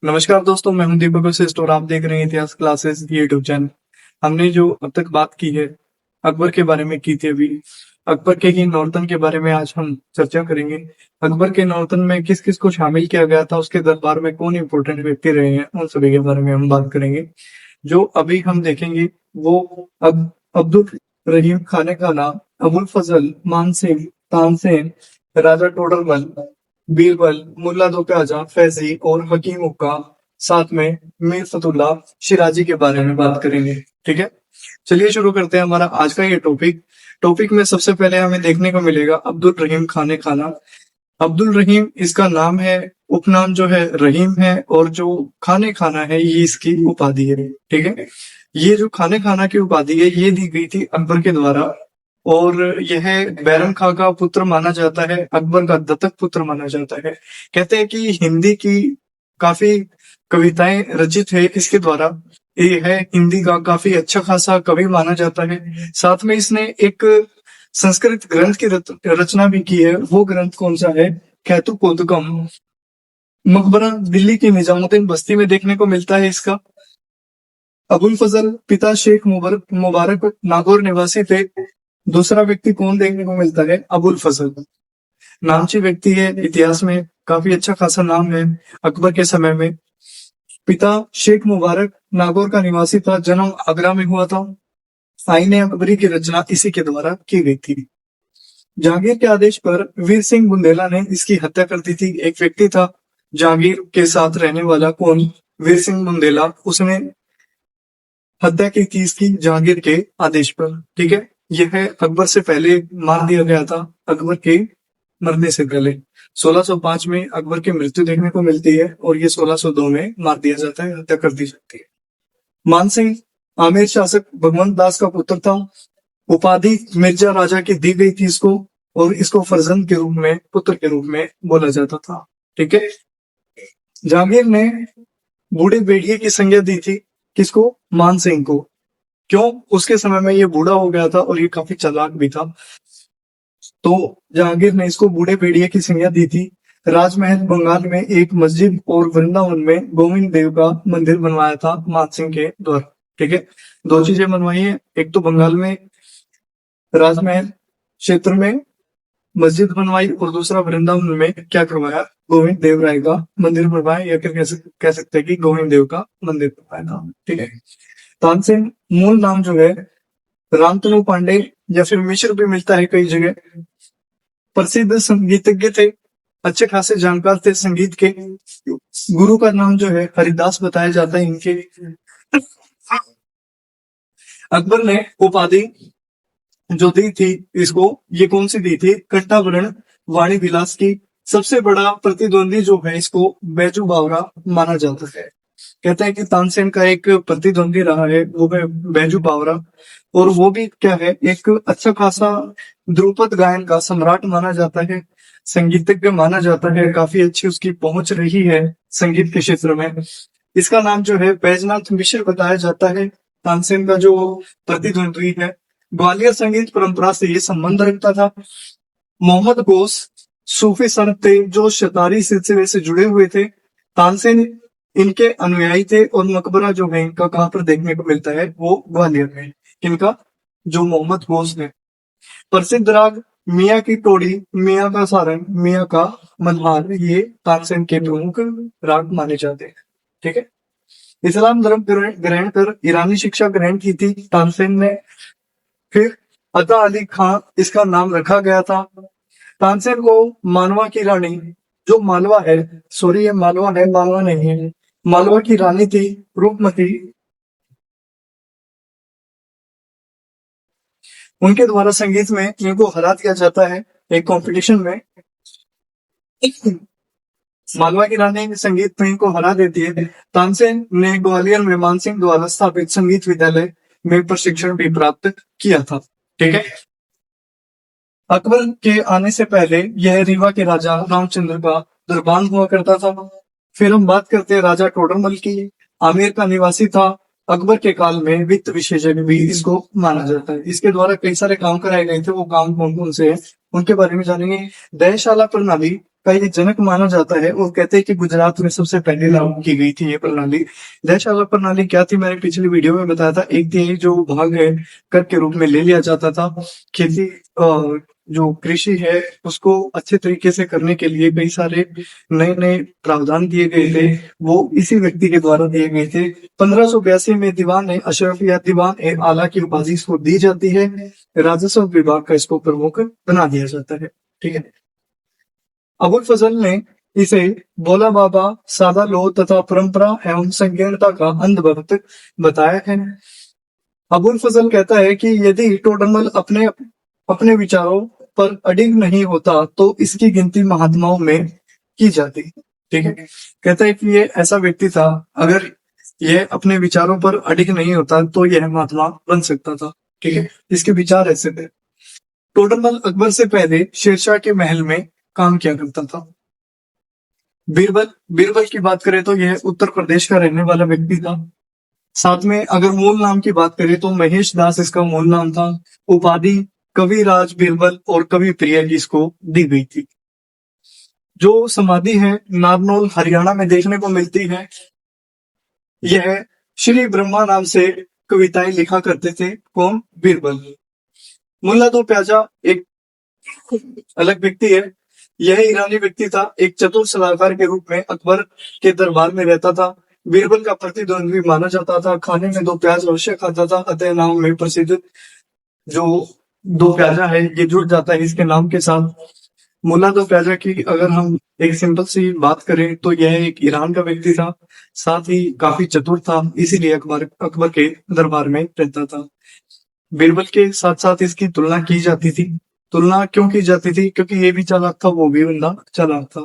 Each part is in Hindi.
नमस्कार दोस्तों, मैं हूं दीपक वशिष्ठ और आप देख रहे हैं इतिहास क्लासेस यूट्यूब चैनल। हमने जो अब तक बात की है अकबर के बारे में की थी अभी। अकबर के ही नौरतन के बारे में आज हम चर्चा करेंगे। अकबर के नौरतन में किस किस को शामिल किया गया था, उसके दरबार में कौन इंपोर्टेंट व्यक्ति रहे हैं, उन सभी के बारे में हम बात करेंगे। जो अभी हम देखेंगे वो अब्दुल रहीम खाने का नाम, अबुल फजल, मानसिंह, तानसेन, राजा टोडरमल, बीरबल, मुल्ला दो प्याजा, फैजी और हकीम उक्का, साथ में मीर फतुल्ला शिराजी के बारे में बात करेंगे। ठीक है, चलिए शुरू करते हैं हमारा आज का ये टॉपिक। टॉपिक में सबसे पहले हमें देखने को मिलेगा अब्दुल रहीम खाने खाना। अब्दुल रहीम इसका नाम है, उपनाम जो है रहीम है, और जो खाने खाना है ये इसकी उपाधि है। ठीक है, ये जो खाने खाना की उपाधि है ये दी गई थी अकबर के द्वारा, और यह बैरम खां का पुत्र माना जाता है, अकबर का दत्तक पुत्र माना जाता है। कहते हैं कि हिंदी की काफी कविताएं रचित है इसके द्वारा। ये है हिंदी का काफी अच्छा खासा कवि माना जाता है। साथ में इसने एक संस्कृत ग्रंथ की रचना भी की है। वो ग्रंथ कौन सा है? कैतुकोदकम। मकबरा दिल्ली की निजामुद्दीन बस्ती में देखने को मिलता है इसका। अबुल फजल पिता शेख मुबारक नागौर निवासी थे। दूसरा व्यक्ति कौन देखने को मिलता है? अबुल फजल नामची व्यक्ति है, इतिहास में काफी अच्छा खासा नाम है। अकबर के समय में पिता शेख मुबारक नागौर का निवासी था, जन्म आगरा में हुआ था। आईने अकबरी की रचना इसी के द्वारा की गई थी। जहांगीर के आदेश पर वीर सिंह बुंदेला ने इसकी हत्या कर दी थी। एक व्यक्ति था जहांगीर के साथ रहने वाला, कौन? वीर सिंह बुंदेला। उसने हत्या की थी इसकी जहांगीर के आदेश पर। ठीक है, यह अकबर से पहले मार दिया गया था, अकबर के मरने से पहले। 1605 में अकबर की मृत्यु देखने को मिलती है और ये 1602 में मार दिया जाता है, हत्या कर दी जाती है। मानसिंह आमिर शासक भगवंत दास का पुत्र था। उपाधि मिर्जा राजा की दी गई थी इसको, और इसको फर्जंद के रूप में, पुत्र के रूप में बोला जाता था। ठीक है, जहांगीर ने बूढ़े बेड़िए की संज्ञा दी थी, किसको? मान सिंह को। क्यों? उसके समय में ये बूढ़ा हो गया था और ये काफी चालाक भी था, तो जहांगीर ने इसको बूढ़े बेड़िए की संज्ञा दी थी। राजमहल बंगाल में एक मस्जिद और वृंदावन में गोविंद देव का मंदिर बनवाया था मानसिंह के द्वारा। ठीक है, दो चीजें बनवाई है, एक तो बंगाल में राजमहल क्षेत्र में मस्जिद बनवाई, और दूसरा वृंदावन में क्या करवाया? गोविंद देव राय का मंदिर बनवाया, या फिर कह सकते हैं कि गोविंद देव का मंदिर बनवाया था। ठीक है, तानसेन मूल नाम जो है रामतनु पांडे, या फिर मिश्र भी मिलता है कई जगह। प्रसिद्ध संगीतज्ञ थे, अच्छे खासे जानकार थे संगीत के। गुरु का नाम जो है हरिदास बताया जाता है इनके। अकबर ने उपाधि जो दी थी इसको, ये कौन सी दी थी? कंठाभरण वाणी विलास की। सबसे बड़ा प्रतिद्वंदी जो है इसको बैजू बावरा माना जाता है। कहते हैं कि तानसेन का एक प्रतिद्वंदी रहा है, वो है बैजू बावरा, और वो भी क्या है? एक अच्छा खासा ध्रुपद गायन का सम्राट माना जाता है, संगीतज्ञ माना जाता है, काफी अच्छी उसकी पहुंच रही है संगीत के क्षेत्र में। इसका नाम जो है बैजनाथ मिश्र बताया जाता है, तानसेन का जो प्रतिद्वंदी है। ग्वालियर संगीत परंपरा से ये संबंध रखता था। मोहम्मद गोस सूफी संत थे जो शतारी सिलसिले से जुड़े हुए थे। तानसेन इनके अनुयायी थे, और मकबरा जो है इनका कहाँ पर देखने को मिलता है? वो ग्वालियर में। इनका जो मोहम्मद गोस है। प्रसिद्ध राग मियाँ की टोड़ी, मियाँ का सारंग, मियाँ का मल्हार, ये तानसेन के प्रमुख राग माने जाते हैं। ठीक है, इस्लाम धर्म ग्रहण कर ईरानी शिक्षा ग्रहण की थी तानसेन ने। फिर अता अली खां इसका नाम रखा गया था। तानसेन को मालवा की रानी, जो मालवा है, सॉरी ये मालवा है, मालवा नहीं है, मालवा की रानी थी रूपमती, उनके द्वारा संगीत में इनको हरा दिया जाता है एक कंपटीशन में। मालवा की रानी संगीत में इनको हरा देती है। तानसेन ने ग्वालियर में मानसिंह द्वारा स्थापित संगीत विद्यालय में प्रशिक्षण भी प्राप्त किया था। ठीक है, अकबर के आने से पहले यह रीवा के राजा रामचंद्र का दरबार हुआ करता था। फिर हम बात करते हैं राजा टोडरमल की। आमेर का निवासी था। अकबर के काल में वित्त विशेषज्ञ भी इसको माना जाता है। इसके द्वारा कई सारे काम कराए गए थे, वो काम कौन कौन से हैं उनके बारे में जानेंगे। दयाशाला प्रणाली का ये जनक माना जाता है और कहते हैं कि गुजरात में सबसे पहले लागू की गई थी ये प्रणाली। देश प्रणाली क्या थी, मैंने पिछली वीडियो में बताया था। एक तिहाई जो भाग है कर के रूप में ले लिया जाता था। खेती जो कृषि है उसको अच्छे तरीके से करने के लिए कई सारे नए नए प्रावधान दिए गए थे, वो इसी व्यक्ति के द्वारा दिए गए थे। 1582 में दीवान ए अशरफ या दीवान ए आला की उपाधि इसको दी जाती है। राजस्व विभाग का इसको प्रमुख बना दिया जाता है। ठीक है। अबुल फजल ने इसे भोला बाबा, सादा लो तथा परंपरा एवं संकीर्णता का अंधभक्त बताया है। अबुल फजल कहता है कि यदि टोडरमल अपने अपने विचारों पर अडिग नहीं होता तो इसकी गिनती महात्माओं में की जाती। ठीक है। कहता है कि ये ऐसा व्यक्ति था, अगर यह अपने विचारों पर अडिग नहीं होता तो यह महात्मा बन सकता था। ठीक है। इसके विचार ऐसे थे। टोडरमल अकबर से पहले शेरशाह के महल में काम किया करता था। बीरबल बीरबल की बात करें तो यह उत्तर प्रदेश का रहने वाला व्यक्ति था। साथ में अगर मूल नाम की बात करें तो महेश दास इसका मूल नाम था। उपाधि कविराज बीरबल और कवि प्रिय इसको दी गई थी। जो समाधि है नारनौल हरियाणा में देखने को मिलती है। यह श्री ब्रह्मा नाम से कविताएं लिखा करते थे। कौन? बीरबल। मुल्ला दो प्याजा एक अलग व्यक्ति है। यह ईरानी व्यक्ति था, एक चतुर सलाहकार के रूप में अकबर के दरबार में रहता था। बीरबल का प्रतिद्वंद्वी माना जाता था। खाने में दो प्याज अवश्य खाता था, अतः नाम में प्रसिद्ध जो दो प्याजा है ये जुड़ जाता है इसके नाम के साथ। मुल्ला दो प्याजा की अगर हम एक सिंपल सी बात करें तो यह एक ईरान का व्यक्ति था, साथ ही काफी चतुर था, इसीलिए अकबर के दरबार में रहता था। बीरबल के साथ साथ इसकी तुलना की जाती थी। तुलना क्यों की जाती थी? क्योंकि ये भी चालाक था, वो भी बंदा चालाक था।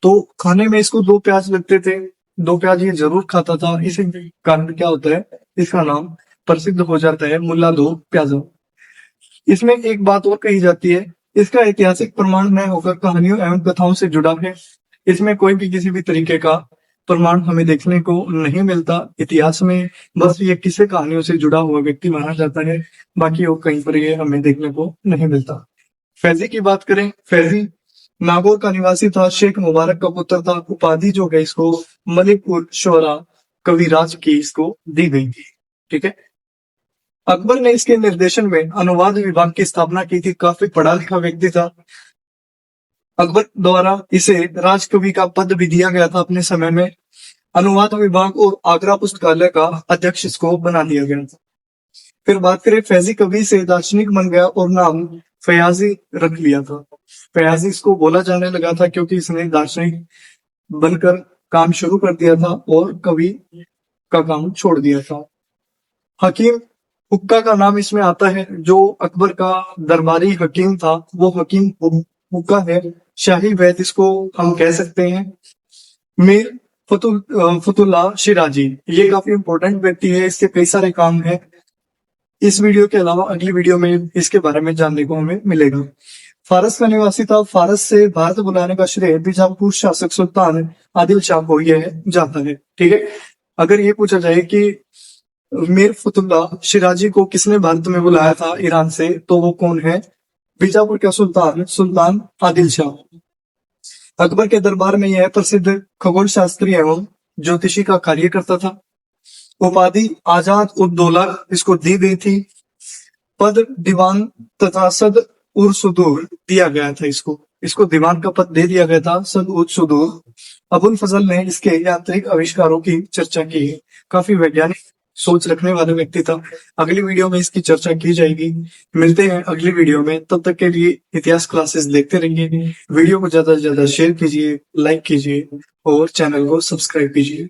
तो खाने में इसको दो प्याज लगते थे, दो प्याज ये जरूर खाता था। इसी कारण क्या होता है, इसका नाम प्रसिद्ध हो जाता है मुल्ला दो प्याजा। इसमें एक बात और कही जाती है, इसका ऐतिहासिक प्रमाण न होकर कहानियों एवं कथाओं से जुड़ा है। इसमें कोई भी किसी भी तरीके का प्रमाण हमें देखने को नहीं मिलता। इतिहास में बस ये किस्से कहानियों से जुड़ा हुआ व्यक्ति माना जाता है, बाकी और कहीं पर ये हमें देखने को नहीं मिलता। फैजी की बात करें, फैजी नागौर का निवासी था, शेख मुबारक का पुत्र था। उपाधि जो है इसको मलिकुल शोरा कविराज की इसको दी गई थी। ठीक है। अकबर ने इसके निर्देशन में अनुवाद विभाग की स्थापना की थी। काफी पढ़ा लिखा व्यक्ति था। अकबर द्वारा इसे राजकवि का पद भी दिया गया था अपने समय में। अनुवाद विभाग और आगरा पुस्तकालय का अध्यक्ष इसको बना दिया गया था। फिर बात करें, फैजी कवि से दार्शनिक बन गया और नाम फयाजी रख लिया था। फयाजी इसको बोला जाने लगा था क्योंकि इसने दार्शनिक बनकर काम शुरू कर दिया था और कवि का काम छोड़ दिया था। हकीम हुक्का का नाम इसमें आता है। जो अकबर का दरबारी हकीम था वो हकीम हुक्का है। शाही वैद इसको हम कह सकते हैं। मीर फतुल्ला शिराजी ये काफी इंपॉर्टेंट व्यक्ति है, इसके कई सारे काम हैं। इस वीडियो के अलावा अगली वीडियो में इसके बारे में जानने को हमें मिलेगा। फारस का निवासी था। फारस से भारत बुलाने का श्रेय बीजापुर शासक सुल्तान आदिल शाह को यह जाता है। ठीक है। अगर ये पूछा जाए कि मीर फतुल्ला शिराजी को किसने भारत में बुलाया था ईरान से, तो वो कौन है? बीजापुर का सुल्तान आदिल शाह। अकबर के दरबार में यह प्रसिद्ध खगोल शास्त्री एवं ज्योतिषी का कार्य करता था। उपाधि आजाद उद्दौला इसको दी गई थी। पद दीवान तथा सद उर सुदूर दिया गया था। इसको दीवान का पद दे दिया गया था, सद उर सुदूर। अबुल फजल ने इसके यांत्रिक आविष्कारों की चर्चा की। काफी वैज्ञानिक सोच रखने वाला व्यक्ति था। अगली वीडियो में इसकी चर्चा की जाएगी। मिलते हैं अगली वीडियो में, तब तक के लिए इतिहास क्लासेस देखते रहिए। वीडियो को ज्यादा से ज्यादा शेयर कीजिए, लाइक कीजिए और चैनल को सब्सक्राइब कीजिए।